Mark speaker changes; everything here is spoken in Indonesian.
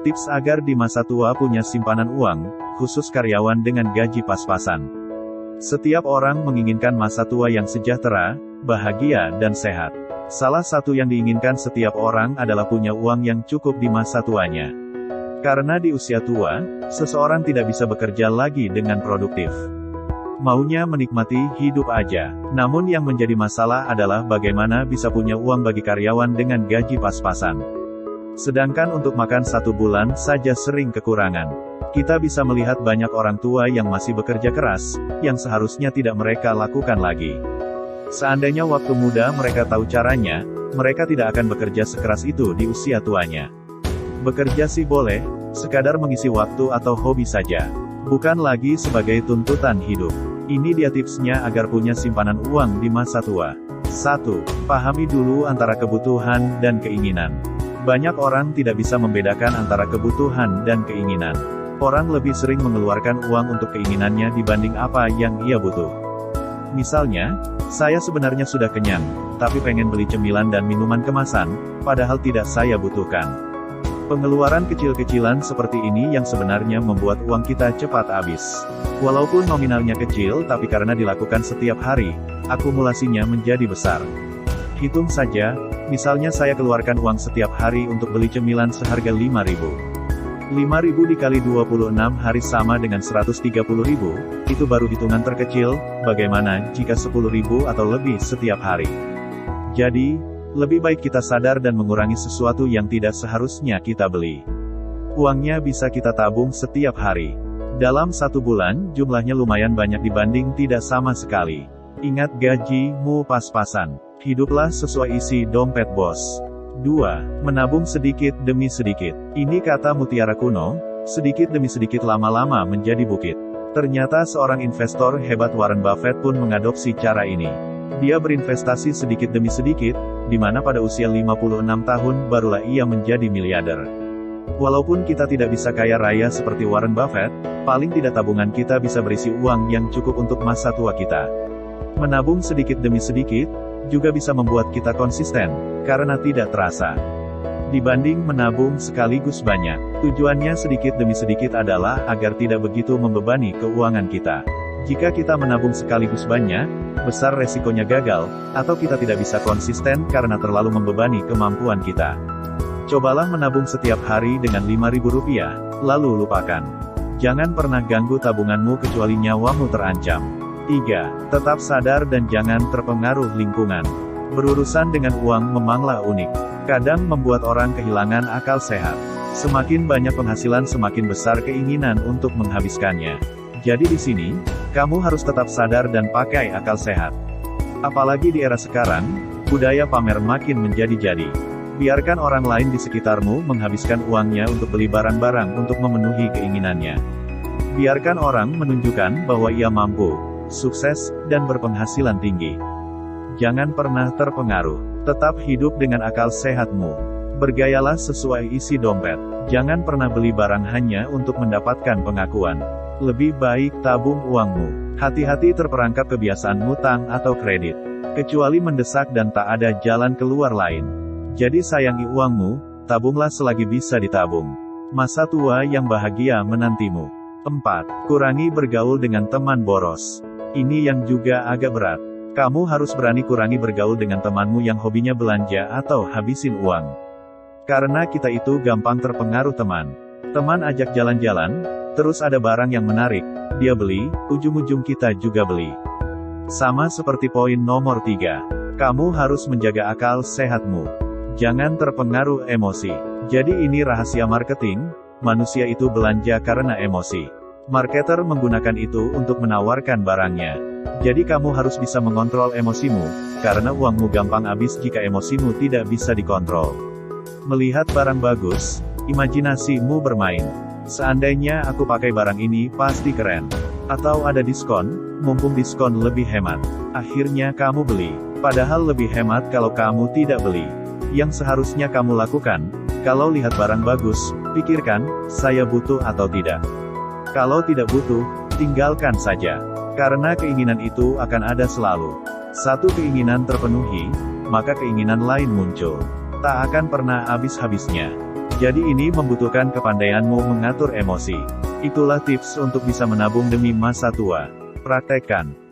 Speaker 1: Tips agar di masa tua punya simpanan uang, khusus karyawan dengan gaji pas-pasan. Setiap orang menginginkan masa tua yang sejahtera, bahagia dan sehat. Salah satu yang diinginkan setiap orang adalah punya uang yang cukup di masa tuanya. Karena di usia tua, seseorang tidak bisa bekerja lagi dengan produktif. Maunya menikmati hidup aja. Namun yang menjadi masalah adalah bagaimana bisa punya uang bagi karyawan dengan gaji pas-pasan. Sedangkan untuk makan 1 bulan saja sering kekurangan. Kita bisa melihat banyak orang tua yang masih bekerja keras, yang seharusnya tidak mereka lakukan lagi. Seandainya waktu muda mereka tahu caranya, mereka tidak akan bekerja sekeras itu di usia tuanya. Bekerja sih boleh, sekadar mengisi waktu atau hobi saja. Bukan lagi sebagai tuntutan hidup. Ini dia tipsnya agar punya simpanan uang di masa tua. 1. Pahami dulu antara kebutuhan dan keinginan. Banyak orang tidak bisa membedakan antara kebutuhan dan keinginan. Orang lebih sering mengeluarkan uang untuk keinginannya dibanding apa yang ia butuh. Misalnya, saya sebenarnya sudah kenyang, tapi pengen beli cemilan dan minuman kemasan, padahal tidak saya butuhkan. Pengeluaran kecil-kecilan seperti ini yang sebenarnya membuat uang kita cepat habis. Walaupun nominalnya kecil tapi karena dilakukan setiap hari, akumulasinya menjadi besar. Hitung saja, misalnya saya keluarkan uang setiap hari untuk beli cemilan seharga 5.000. 5.000 dikali 26 hari sama dengan 130.000, itu baru hitungan terkecil. Bagaimana jika 10.000 atau lebih setiap hari? Jadi, lebih baik kita sadar dan mengurangi sesuatu yang tidak seharusnya kita beli. Uangnya bisa kita tabung setiap hari. Dalam 1 bulan, jumlahnya lumayan banyak dibanding tidak sama sekali. Ingat gajimu pas-pasan. Hiduplah sesuai isi dompet bos. 2. Menabung sedikit demi sedikit. Ini kata mutiara kuno, sedikit demi sedikit lama-lama menjadi bukit. Ternyata seorang investor hebat Warren Buffett pun mengadopsi cara ini. Dia berinvestasi sedikit demi sedikit, di mana pada usia 56 tahun barulah ia menjadi miliarder. Walaupun kita tidak bisa kaya raya seperti Warren Buffett, paling tidak tabungan kita bisa berisi uang yang cukup untuk masa tua kita. Menabung sedikit demi sedikit, juga bisa membuat kita konsisten, karena tidak terasa. Dibanding menabung sekaligus banyak, tujuannya sedikit demi sedikit adalah agar tidak begitu membebani keuangan kita. Jika kita menabung sekaligus banyak, besar resikonya gagal, atau kita tidak bisa konsisten karena terlalu membebani kemampuan kita. Cobalah menabung setiap hari dengan Rp5.000, lalu lupakan. Jangan pernah ganggu tabunganmu kecuali nyawamu terancam. 3. Tetap sadar dan jangan terpengaruh lingkungan. Berurusan dengan uang memanglah unik. Kadang membuat orang kehilangan akal sehat. Semakin banyak penghasilan semakin besar keinginan untuk menghabiskannya. Jadi di sini, kamu harus tetap sadar dan pakai akal sehat. Apalagi di era sekarang, budaya pamer makin menjadi-jadi. Biarkan orang lain di sekitarmu menghabiskan uangnya untuk beli barang-barang untuk memenuhi keinginannya. Biarkan orang menunjukkan bahwa ia mampu, sukses, dan berpenghasilan tinggi. Jangan pernah terpengaruh. Tetap hidup dengan akal sehatmu. Bergayalah sesuai isi dompet. Jangan pernah beli barang hanya untuk mendapatkan pengakuan. Lebih baik tabung uangmu. Hati-hati terperangkap kebiasaan ngutang atau kredit. Kecuali mendesak dan tak ada jalan keluar lain. Jadi sayangi uangmu, tabunglah selagi bisa ditabung. Masa tua yang bahagia menantimu. 4. Kurangi bergaul dengan teman boros. Ini yang juga agak berat. Kamu harus berani kurangi bergaul dengan temanmu yang hobinya belanja atau habisin uang. Karena kita itu gampang terpengaruh teman. Teman ajak jalan-jalan, terus ada barang yang menarik, dia beli, ujung-ujung kita juga beli. Sama seperti poin nomor 3. Kamu harus menjaga akal sehatmu. Jangan terpengaruh emosi. Jadi ini rahasia marketing, manusia itu belanja karena emosi. Marketer menggunakan itu untuk menawarkan barangnya. Jadi kamu harus bisa mengontrol emosimu, karena uangmu gampang habis jika emosimu tidak bisa dikontrol. Melihat barang bagus, imajinasimu bermain. Seandainya aku pakai barang ini pasti keren. Atau ada diskon, mumpung diskon lebih hemat. Akhirnya kamu beli. Padahal lebih hemat kalau kamu tidak beli. Yang seharusnya kamu lakukan, kalau lihat barang bagus, pikirkan, saya butuh atau tidak. Kalau tidak butuh, tinggalkan saja. Karena keinginan itu akan ada selalu. Satu keinginan terpenuhi, maka keinginan lain muncul. Tak akan pernah habis-habisnya. Jadi ini membutuhkan kepandaianmu mengatur emosi. Itulah tips untuk bisa menabung demi masa tua. Praktekkan.